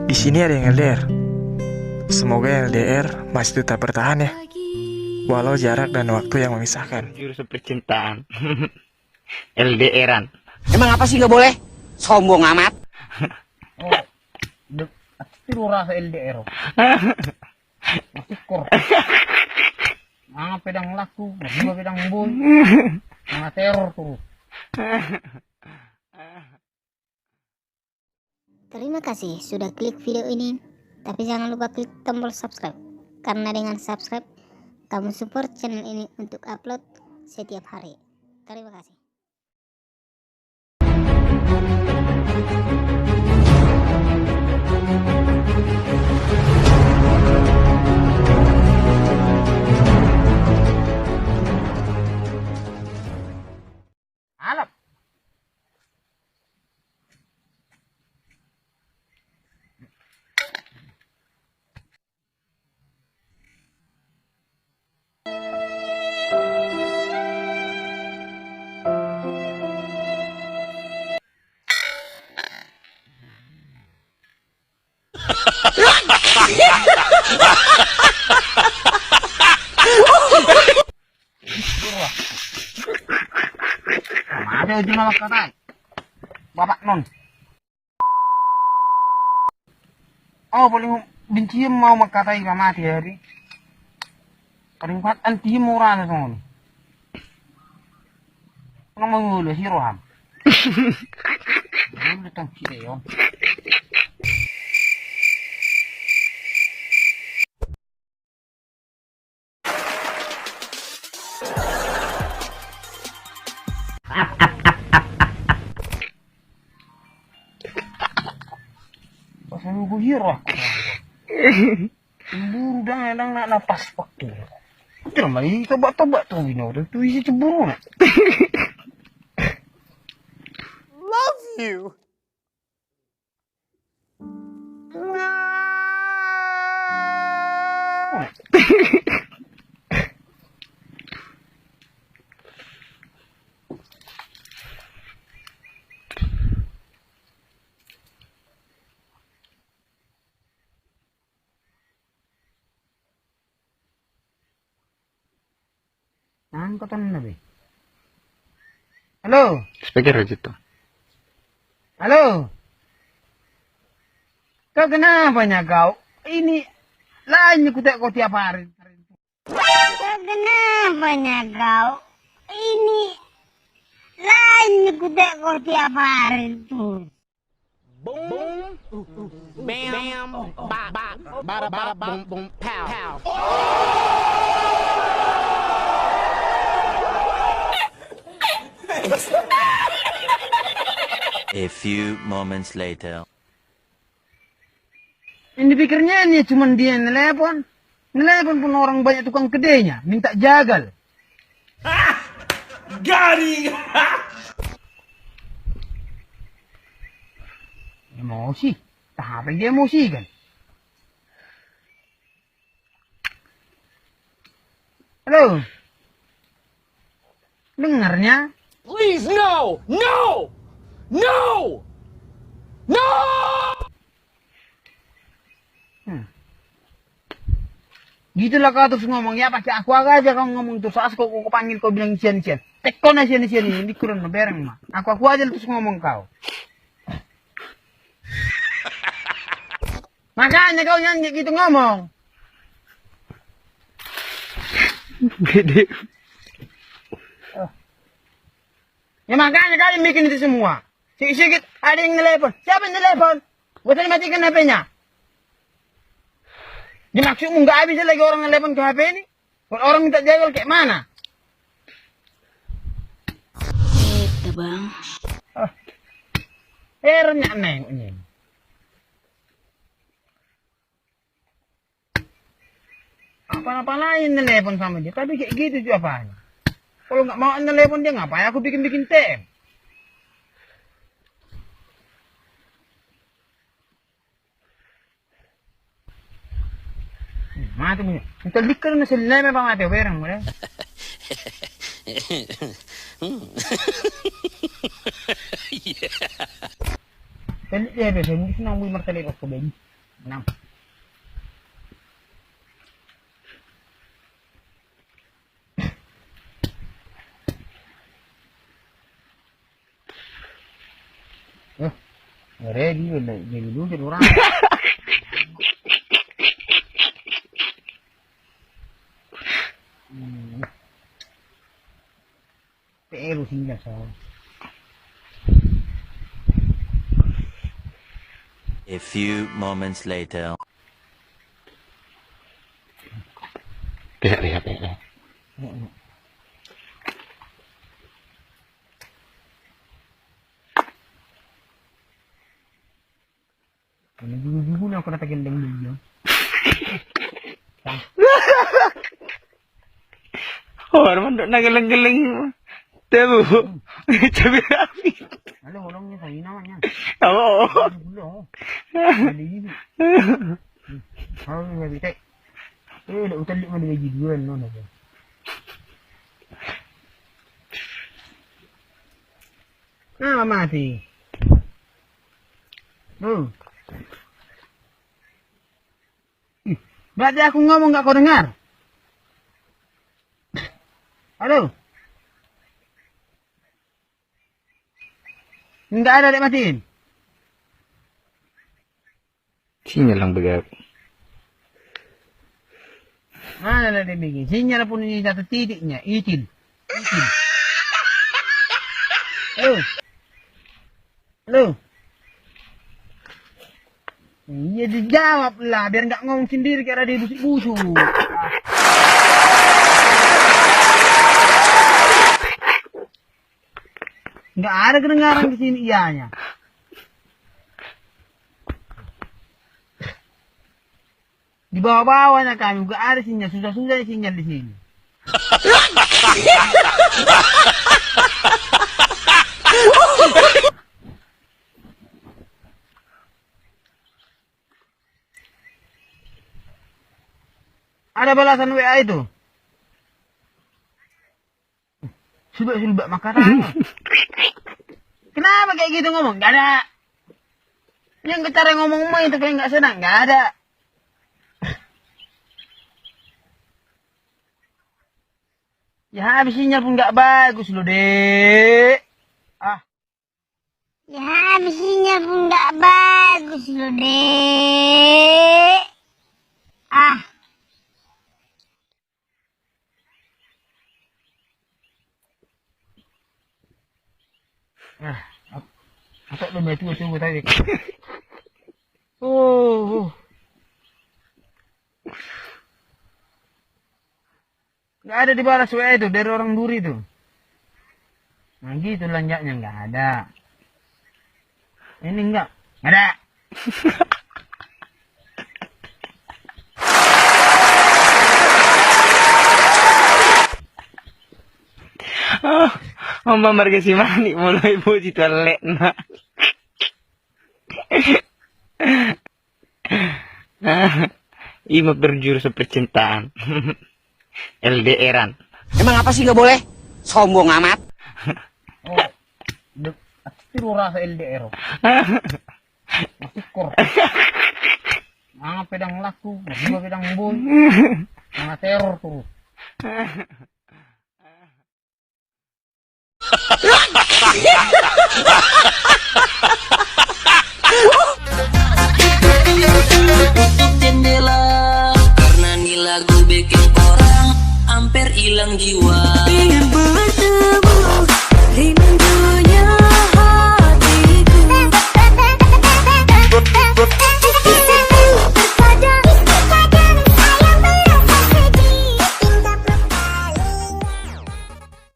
Di sini ada yang LDR. Semoga LDR masih tetap bertahan ya, walau jarak dan waktu yang memisahkan. Jurus percintaan. LDRan. Emang apa sih nggak boleh? Sombong amat. Oh, itu rasa LDR. Syukur. Mga pedang laku, mga pedang boy, mga teror tuh. Terima kasih sudah klik video ini, tapi jangan lupa klik tombol subscribe, karena dengan subscribe, kamu support channel ini untuk upload setiap hari. Terima kasih. Alap. Ada ujung nama kata Bapak Non. Oh, paling benci mau makatai mati hari. Paling kuat anti murah na song. Ano mangulo si Roham. Ano tang kiyo? Pasal gue hero aku. Cemburu dah nak napas waktu. Kira mai tebak-tebak tuh ini udah tuh isi cemburu nak. Love you. Angkatan nabi. Halo. Speaker aja tuh. Halo. Kau kenapa kau? Ini lainnya kutek kau tiap hari. Kenapa kau? Ini lainnya kutek kau tiap hari tuh. Boom. Bam. Bop. Bada bada boom boom pow. A few moments later. Yang dipikirnya ini cuma dia nelpon. Nelpon pun orang banyak tukang kedainya minta jagal. Garing. Emosi. Tapi dia emosi kan. Halo. Dengarnya? Please no. No. No. No. Gitulah kau terus ngomong ya pakai aku aja kau ngomong terus aku panggil kau bilang sian-sian. Tekon aja sian ini kurang bereng mah. Aku aja terus ngomong kau. Makanya kau nyanyi gitu ngomong. Gede. Ya makanya kalian bikin itu semua. Sikit-sikit ada yang telepon. Siapa yang telepon? Gua tadi matikan HP-nya. Dimaksudmu nggak bisa lagi orang telepon ke HP ini? Kalau orang minta jagal kayak mana? Itu bang. Herannya nengoknya. Apa-apa lain telepon sama dia. Tapi kayak gitu juga apanya. Kalau nggak mau telepon dia ngapain aku bikin-bikin TM? Mati punya. Kita dikir na sila may pamati. Berang mo rin. Hindi siya, hindi siya nang muy martalay ko sa 6. Ready udah jadi dulu jadi orang. Pero sila sa A few moments later. Lihat. Nagigugulo na ako na tagandang video. Oh, naman nagalang-galang. Tabu. Sabi namin. Alam, walang niya sa'yo naman yan. Oo. Nagigulo ako. Naligigo. Ang nabitay. Utali mo na nagigulan, no? Mamati. Berarti aku ngomong gak kau dengar? Halo? Enggak ada, dek, matiin. Sinyal lang bagay. Mana ada dek bikin? Sinyal pun ini satu titiknya, itin. Halo? Iya dijawab lah, biar nggak ngomong sendiri kayak ada busuk-busuk. Nggak ada kedengaran di sini ianya. Di bawah-bawahnya kami nggak ada sinyal, susah-susah sinyal di sini. Ada balasan WA itu. Sulbak makanan. Kenapa kayak gitu ngomong? Gak ada. Yang cara ngomong mah itu kayak nggak senang. Gak ada. Ya habis sinyal pun nggak bagus loh, Dek. Ya habis sinyal pun nggak bagus loh, Dek. Apa lu itu tadi? Nggak ada dibalas WA itu dari orang Duri tuh. Nah gitu lanjutnya nggak ada. Ini nggak ada. Marga si Mani mulai puji toilet na. Ima berjuru sa percintaan. LDR-an. Emang apa sih nggak boleh? Sombong amat. Tiro rasa LDR. Masikor. Mga pedang laku, mga pedang boy. Mga teror tuh. Tutup jendela karena nih lagu bikin orang hampir hilang jiwa. Ingin bertemu rindunya.